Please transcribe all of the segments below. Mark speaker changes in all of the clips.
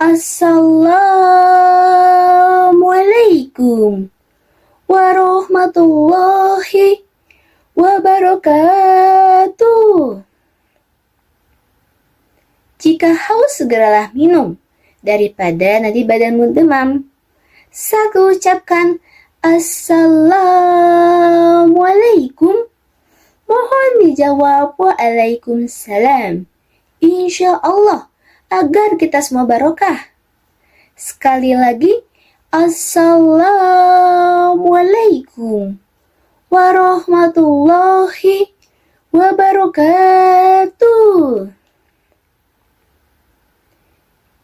Speaker 1: Assalamualaikum warahmatullahi wabarakatuh. Jika haus, segeralah minum, daripada nanti badanmu demam. Saku ucapkan Assalamualaikum. Mohon dijawab Waalaikumsalam. Insya Allah, agar kita semua barokah. Sekali lagi, Assalamualaikum warahmatullahi wabarakatuh.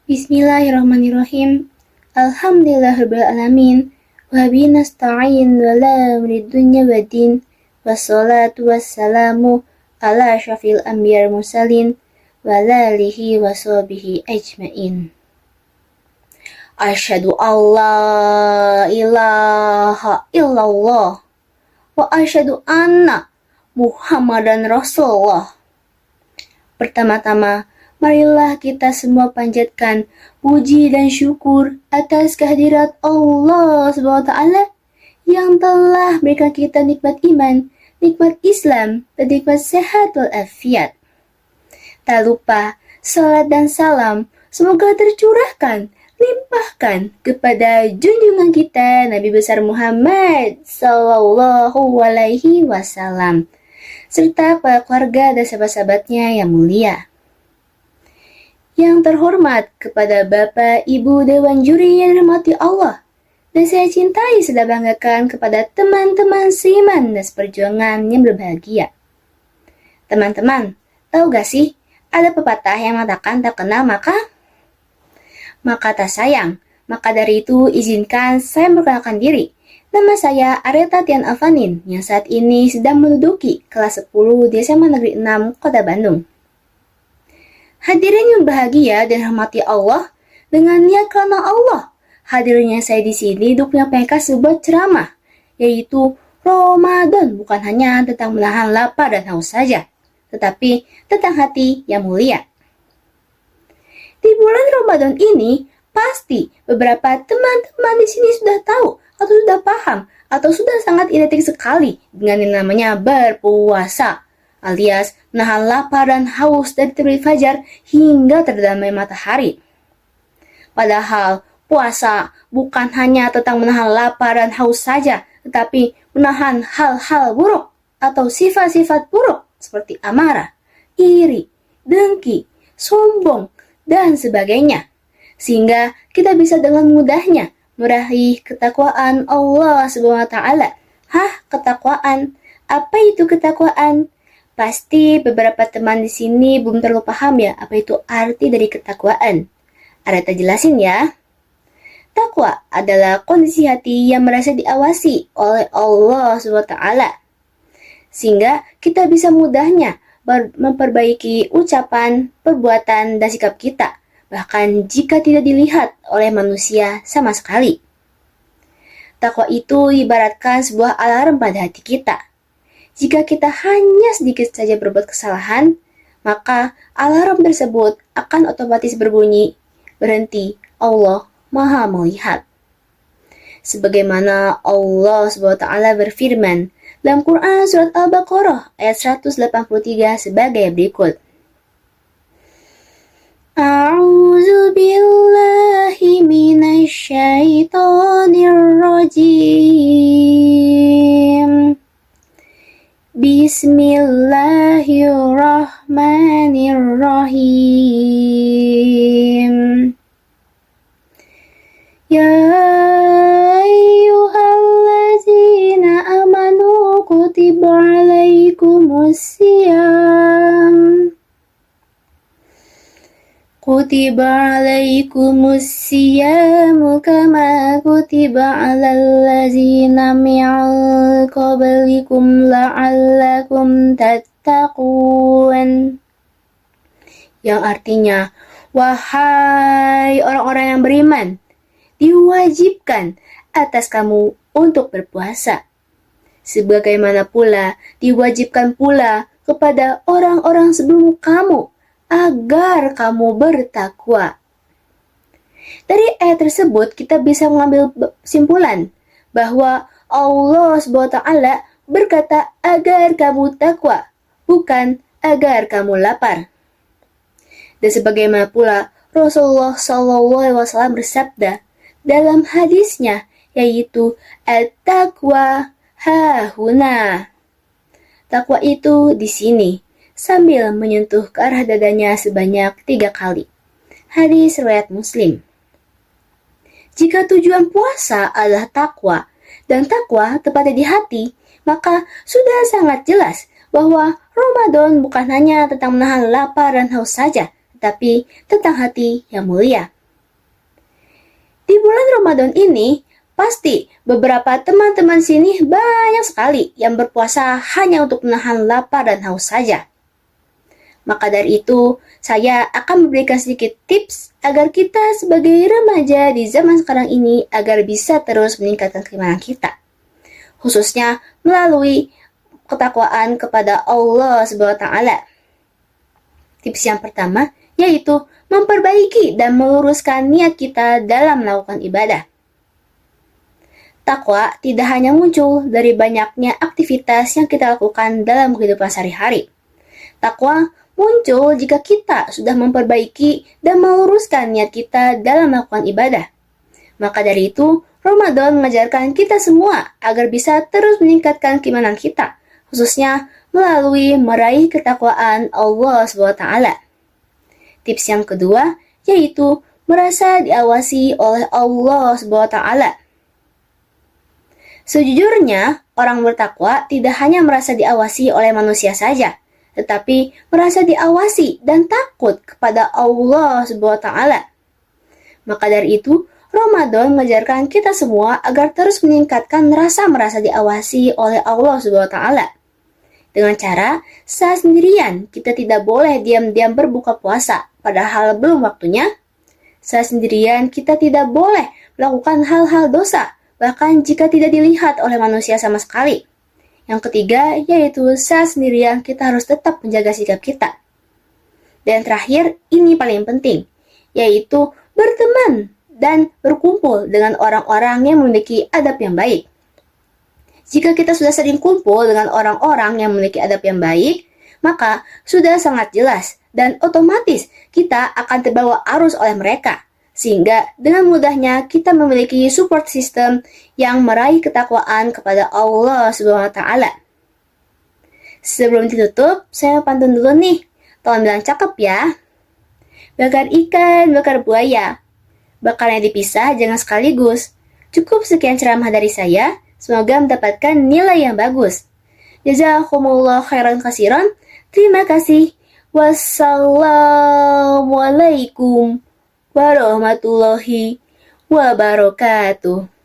Speaker 1: Bismillahirrahmanirrahim. Alhamdulillahirabbil alamin. Wa bihi nasta'in wa la amrid dunya waddin. Wassalatu wassalamu ala syafil anbiya'i wal mursalin wa alihi wa sahbihi ajmain. Asyhadu alla ilaha illallah wa asyhadu anna Muhammadan Rasulullah. Pertama-tama, marilah kita semua panjatkan puji dan syukur atas kehadirat Allah SWT yang telah berikan kita nikmat iman, nikmat Islam, dan nikmat sehat walafiat. Tak lupa, salat dan salam semoga tercurahkan, limpahkan kepada junjungan kita Nabi besar Muhammad Sallallahu Alaihi Wasallam serta para keluarga dan sahabat-sahabatnya yang mulia. Yang terhormat kepada Bapak Ibu Dewan Juri yang dirahmati Allah, dan saya cintai serta banggakan kepada teman-teman seiman dan seperjuangan yang berbahagia. Teman-teman, tahu gak sih ada pepatah yang mengatakan tak kenal maka tak sayang. Maka dari itu izinkan saya memperkenalkan diri. Nama saya Areta Tian Avanin yang saat ini sedang menduduki kelas 10 di SMA Negeri 6 Kota Bandung. Hadirin yang bahagia dan rahmati Allah, dengan niat karena Allah, hadirnya saya di sini untuk menyampaikan sebuah ceramah, yaitu Ramadan bukan hanya tentang menahan lapar dan haus saja, tetapi tentang hati yang mulia. Di bulan Ramadan ini, pasti beberapa teman-teman di sini sudah tahu atau sudah paham atau sudah sangat identik sekali dengan yang namanya berpuasa, alias menahan lapar dan haus dari terbit fajar hingga terdamai matahari. Padahal puasa bukan hanya tentang menahan lapar dan haus saja, tetapi menahan hal-hal buruk atau sifat-sifat buruk seperti amarah, iri, dengki, sombong, dan sebagainya. Sehingga kita bisa dengan mudahnya meraih ketakwaan Allah SWT. Hah, ketakwaan? Apa itu ketakwaan? Pasti beberapa teman di sini belum terlalu paham ya apa itu arti dari ketakwaan. Areta jelasin ya. Takwa adalah kondisi hati yang merasa diawasi oleh Allah SWT. Sehingga kita bisa mudahnya memperbaiki ucapan, perbuatan, dan sikap kita. Bahkan jika tidak dilihat oleh manusia sama sekali. Takwa itu ibaratkan sebuah alarm pada hati kita. Jika kita hanya sedikit saja berbuat kesalahan, maka alarm tersebut akan otomatis berbunyi, berhenti, Allah Maha melihat. Sebagaimana Allah SWT berfirman dalam Quran Surat Al-Baqarah ayat 183 sebagai berikut. A'udzu billahi minasy syaithanir rajim. Bismillahirrahmanirrahim. Ya ayyuhallazina amanu kutiba alaikumusiyam. Kutiba alaikumusiyam kama kutiba alal ladzina min qablikum la'allakum tattaqun. Yang artinya, wahai orang-orang yang beriman, diwajibkan atas kamu untuk berpuasa. Sebagaimana pula diwajibkan pula kepada orang-orang sebelum kamu, agar kamu bertakwa. Dari ayat tersebut kita bisa mengambil kesimpulan bahwa Allah SWT berkata agar kamu takwa, bukan agar kamu lapar. Dan sebagaimana pula Rasulullah SAW bersabda dalam hadisnya, yaitu at-taqwa hahuna. Takwa itu di sini, sambil menyentuh ke arah dadanya sebanyak 3 kali. Hadis riwayat Muslim. Jika tujuan puasa adalah takwa, dan takwa tepatnya di hati, maka sudah sangat jelas bahwa Ramadan bukan hanya tentang menahan lapar dan haus saja, tetapi tentang hati yang mulia. Di bulan Ramadan ini, pasti beberapa teman-teman sini banyak sekali yang berpuasa hanya untuk menahan lapar dan haus saja. Maka dari itu, saya akan memberikan sedikit tips agar kita sebagai remaja di zaman sekarang ini agar bisa terus meningkatkan keimanan kita. Khususnya melalui ketakwaan kepada Allah SWT. Tips yang pertama yaitu memperbaiki dan meluruskan niat kita dalam melakukan ibadah. Takwa tidak hanya muncul dari banyaknya aktivitas yang kita lakukan dalam kehidupan sehari-hari. Takwa muncul jika kita sudah memperbaiki dan meluruskan niat kita dalam melakukan ibadah. Maka dari itu, Ramadan mengajarkan kita semua agar bisa terus meningkatkan keimanan kita, khususnya melalui meraih ketakwaan Allah SWT. Tips yang kedua yaitu merasa diawasi oleh Allah SWT. Sejujurnya, orang bertakwa tidak hanya merasa diawasi oleh manusia saja, tetapi merasa diawasi dan takut kepada Allah SWT. Maka dari itu, Ramadan mengajarkan kita semua agar terus meningkatkan rasa merasa diawasi oleh Allah SWT. Dengan cara, saat sendirian kita tidak boleh diam-diam berbuka puasa, padahal belum waktunya. Saat sendirian kita tidak boleh melakukan hal-hal dosa, bahkan jika tidak dilihat oleh manusia sama sekali. Yang ketiga, yaitu saat sendirian kita harus tetap menjaga sikap kita. Dan terakhir, ini paling penting, yaitu berteman dan berkumpul dengan orang-orang yang memiliki adab yang baik. Jika kita sudah sering kumpul dengan orang-orang yang memiliki adab yang baik, maka sudah sangat jelas dan otomatis kita akan terbawa arus oleh mereka. Sehingga dengan mudahnya kita memiliki support system yang meraih ketakwaan kepada Allah SWT. Sebelum ditutup, saya pantun dulu nih. Tolong bilang cakep ya. Bakar ikan, bakar buaya. Bakarnya dipisah, jangan sekaligus. Cukup sekian ceramah dari saya. Semoga mendapatkan nilai yang bagus. Jazakumullah khairan kasiran. Terima kasih. Wassalamualaikum warahmatullahi wabarakatuh.